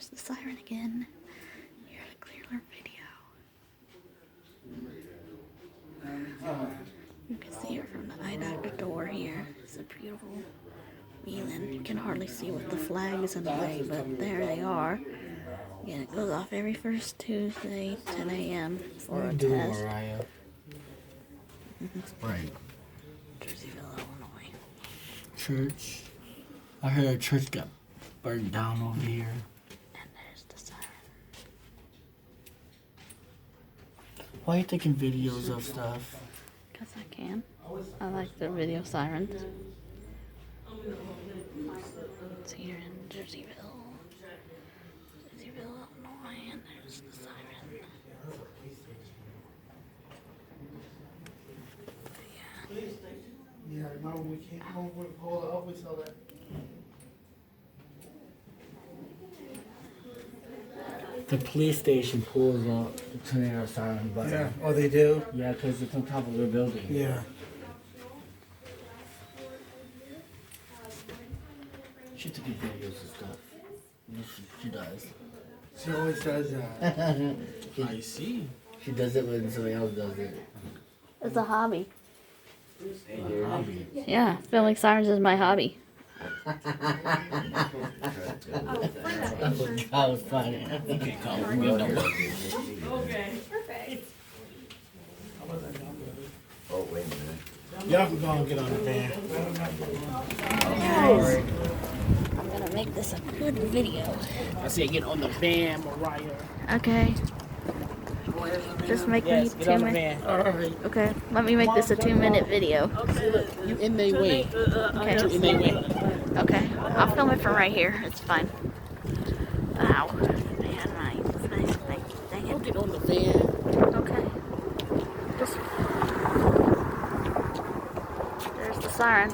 there's the siren again. Here to clear video. You can see her from the eye doctor door here. It's a beautiful whelen. You can hardly see with the flags in the way, but there they are. Again, it goes off every first Tuesday, 10 a.m. for a test. Right. Jerseyville, Illinois. Church. I heard a church got burned down over here. And there's the siren. Why are you taking videos of stuff? Because I can. I like the video sirens. It's here in Jerseyville, Illinois, and there's the siren. Yeah, remember we came home with Paula, always saw that. The police station pulls up the tornado siren button. Yeah. Oh, they do? Yeah, because it's on top of the building. Yeah. She took videos and stuff. She does. She always does that. I see. She does it when somebody else does it. It's a hobby. A hobby. Yeah, filming sirens is my hobby. That was funny. Okay, Colin, we know. Okay, perfect. Oh, wait a minute. Y'all can go and get on the van. Guys, I'm gonna make this a good video. I say get on the van, Mariah. Okay. Just make me 2 minutes. Alright. Okay, let me make this a 2-minute video. You in their way. Okay. You in their way. Okay, I'll film it from right here. It's fine. Ow. Man, nice. Dang Don't it. get on the van. Okay. Just. There's the siren.